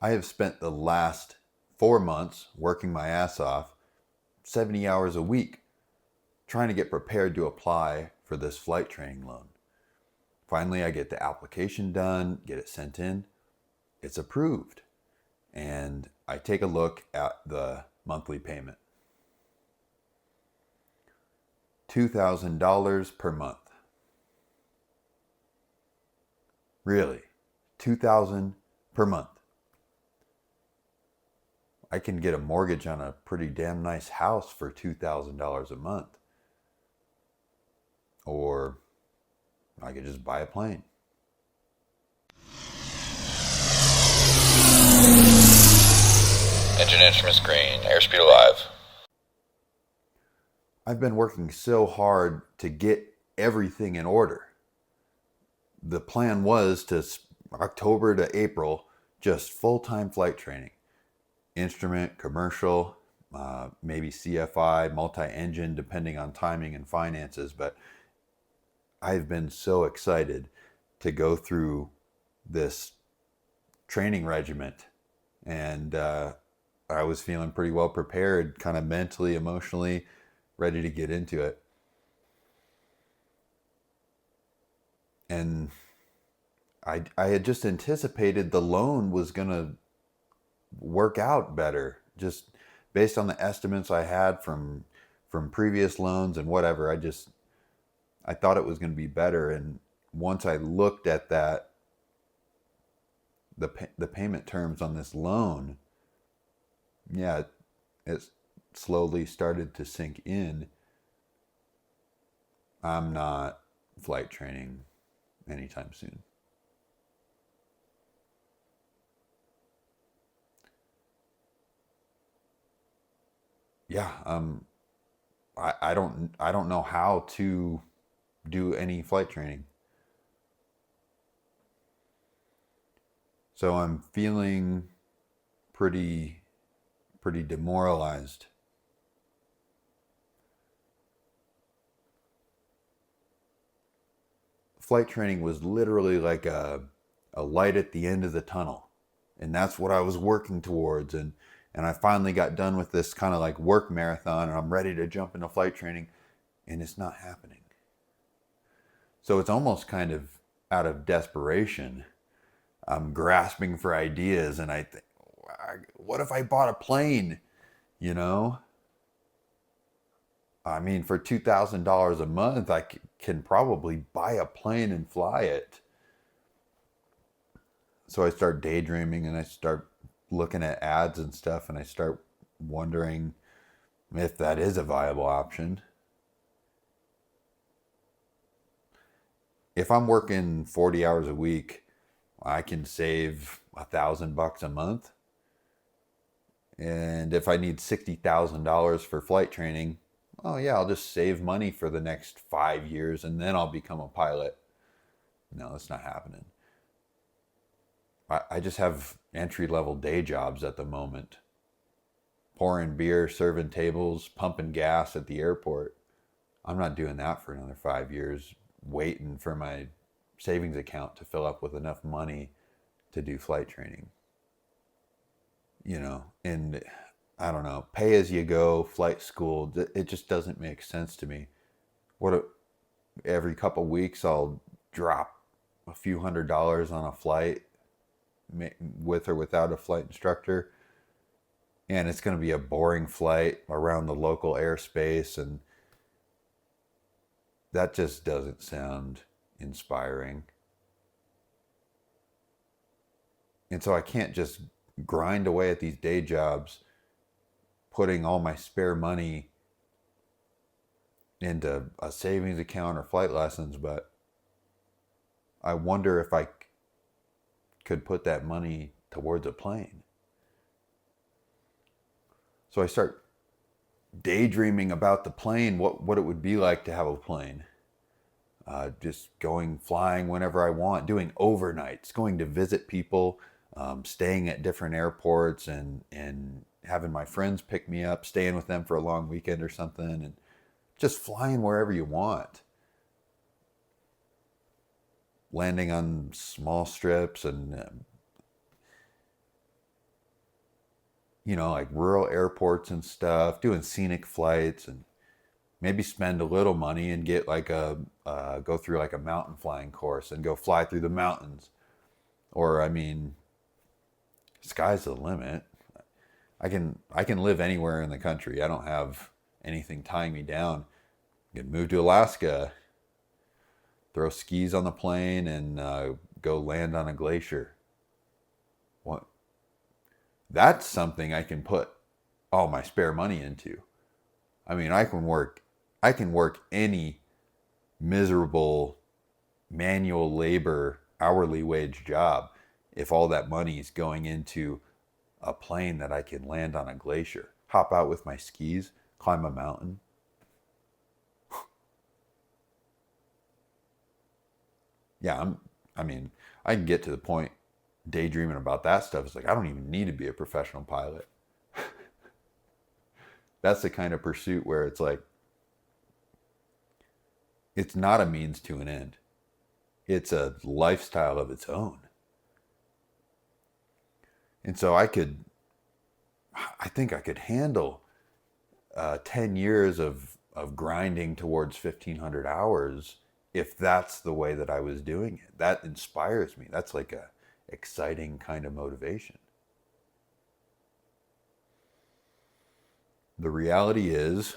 I have spent the last 4 months working my ass off, 70 hours a week, trying to get prepared to apply for this flight training loan. Finally, I get the application done, get it sent in, it's approved. And I take a look at the monthly payment. $2,000 per month. Really? $2,000 per month. I can get a mortgage on a pretty damn nice house for $2,000 a month. Or I could just buy a plane. Engine instruments green. Airspeed alive. I've been working so hard to get everything in order. The plan was to October to April, just full-time flight training. Instrument, commercial, maybe CFI, multi-engine, depending on timing and finances. But I've been so excited to go through this training regiment. And I was feeling pretty well prepared, kind of mentally, emotionally, ready to get into it. And I had just anticipated the loan was going to work out better, just based on the estimates I had from previous loans and whatever. I thought it was going to be better. And once I looked at that, the payment terms on this loan, yeah, it slowly started to sink in. I'm not flight training anytime soon. Yeah, I don't know how to do any flight training. So I'm feeling pretty demoralized. Flight training was literally like a light at the end of the tunnel. And that's what I was working towards. And I finally got done with this kind of like work marathon, and I'm ready to jump into flight training, and it's not happening. So it's almost kind of out of desperation. I'm grasping for ideas, and I think, what if I bought a plane? You know? I mean, for $2,000 a month, I can probably buy a plane and fly it. So I start daydreaming, and I start looking at ads and stuff, and I start wondering if that is a viable option. If I'm working 40 hours a week, I can save $1,000 a month. And if I need $60,000 for flight training, oh yeah, I'll just save money for the next 5 years and then I'll become a pilot. No, that's not happening. I just have entry level day jobs at the moment. Pouring beer, serving tables, pumping gas at the airport. I'm not doing that for another 5 years, waiting for my savings account to fill up with enough money to do flight training. And I don't know, pay as you go, flight school, it just doesn't make sense to me. Every couple weeks I'll drop a few $100s on a flight with or without a flight instructor, and it's going to be a boring flight around the local airspace, and that just doesn't sound inspiring. And so I can't just grind away at these day jobs, putting all my spare money into a savings account or flight lessons, but I wonder if I could put that money towards a plane. So I start daydreaming about the plane, what it would be like to have a plane. Just flying whenever I want, doing overnights, going to visit people, staying at different airports, and having my friends pick me up, staying with them for a long weekend or something, and just flying wherever you want. Landing on small strips and like rural airports and stuff, doing scenic flights, and maybe spend a little money and get like go through like a mountain flying course and go fly through the mountains. Or I mean, sky's the limit. I can live anywhere in the country. I don't have anything tying me down. I can move to Alaska, throw skis on the plane, and go land on a glacier. What? That's something I can put all my spare money into. I mean, I can work any miserable manual labor hourly wage job if all that money is going into a plane that I can land on a glacier, hop out with my skis, climb a mountain. Yeah, I mean, I can get to the point daydreaming about that stuff. It's like I don't even need to be a professional pilot. That's the kind of pursuit where it's like it's not a means to an end. It's a lifestyle of its own. And so I think I could handle 10 years of grinding towards 1,500 hours if that's the way that I was doing it. That inspires me. That's like a exciting kind of motivation. The reality is,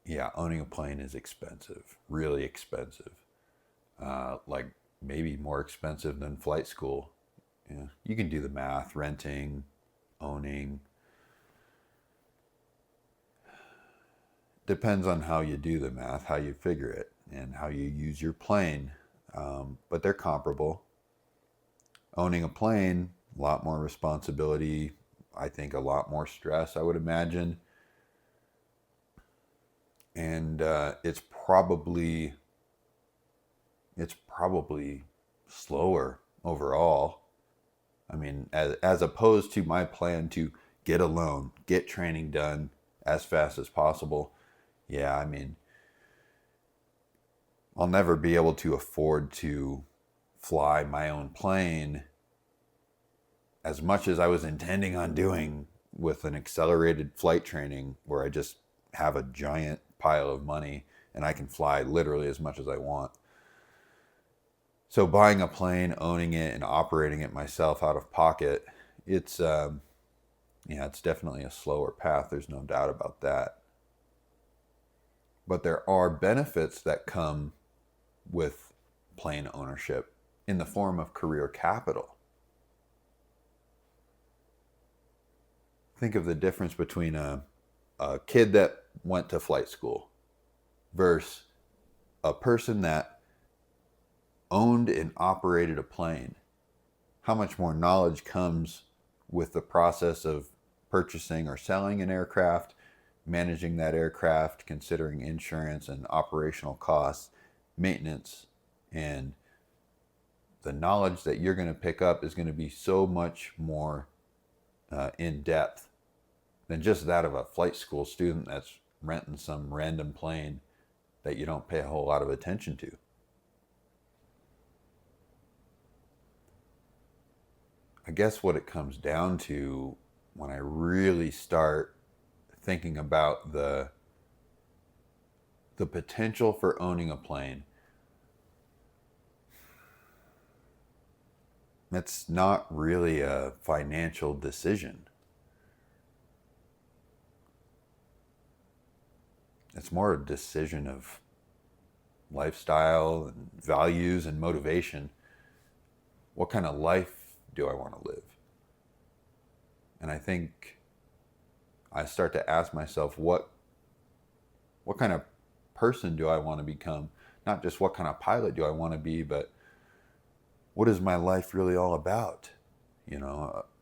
yeah, owning a plane is expensive, really expensive. Like maybe more expensive than flight school. Yeah, you can do the math, renting, owning. Depends on how you do the math, how you figure it, and how you use your plane. But they're comparable. Owning a plane, a lot more responsibility. I think a lot more stress, I would imagine. And it's probably slower overall. I mean, as opposed to my plan to get a loan, get training done as fast as possible. Yeah, I mean, I'll never be able to afford to fly my own plane as much as I was intending on doing with an accelerated flight training where I just have a giant pile of money and I can fly literally as much as I want. So buying a plane, owning it, and operating it myself out of pocket, it's yeah, it's definitely a slower path. There's no doubt about that. But there are benefits that come with plane ownership in the form of career capital. Think of the difference between a kid that went to flight school versus a person that owned and operated a plane. How much more knowledge comes with the process of purchasing or selling an aircraft, managing that aircraft, considering insurance and operational costs, maintenance, and the knowledge that you're going to pick up is going to be so much more in depth than just that of a flight school student that's renting some random plane that you don't pay a whole lot of attention to. I guess what it comes down to when I really start thinking about the potential for owning a plane, it's not really a financial decision. It's more a decision of lifestyle and values and motivation. What kind of life do I want to live? And I think I start to ask myself, what kind of person do I want to become? Not just what kind of pilot do I want to be, but what is my life really all about?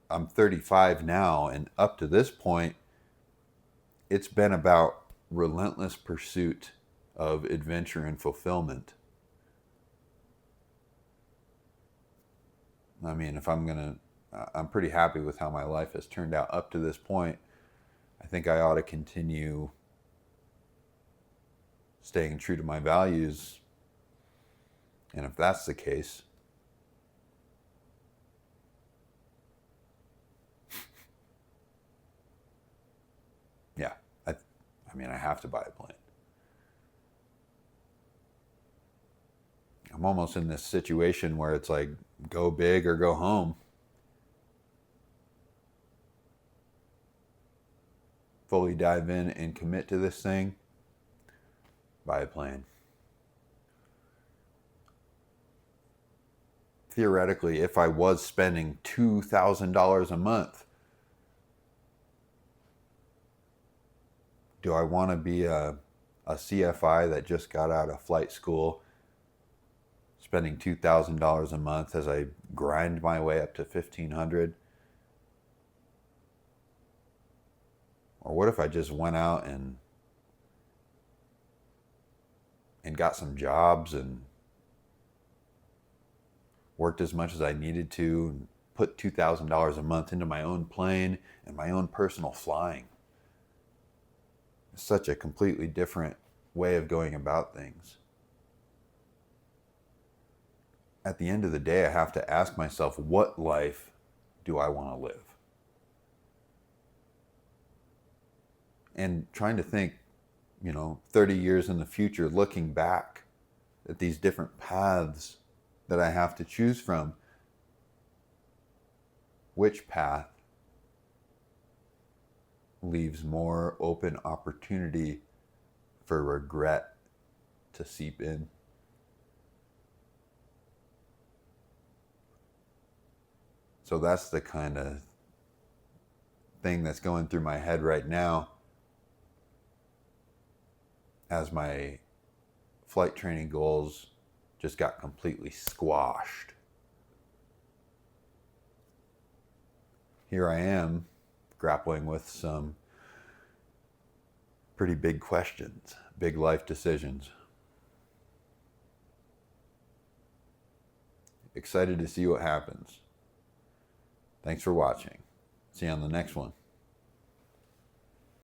I'm 35 now, and up to this point, it's been about relentless pursuit of adventure and fulfillment. I mean, I'm pretty happy with how my life has turned out up to this point. I think I ought to continue staying true to my values. And if that's the case, I mean, I have to buy a plane. I'm almost in this situation where it's like, go big or go home. Fully dive in and commit to this thing, buy a plane. Theoretically, if I was spending $2,000 a month, do I want to be a CFI that just got out of flight school, spending $2,000 a month as I grind my way up to $1,500? Or what if I just went out and got some jobs and worked as much as I needed to, and put $2,000 a month into my own plane and my own personal flying? It's such a completely different way of going about things. At the end of the day, I have to ask myself, what life do I want to live? And trying to think, 30 years in the future, looking back at these different paths that I have to choose from, which path leaves more open opportunity for regret to seep in? So that's the kind of thing that's going through my head right now as my flight training goals just got completely squashed. Here I am grappling with some pretty big questions, big life decisions. Excited to see what happens. Thanks for watching. See you on the next one.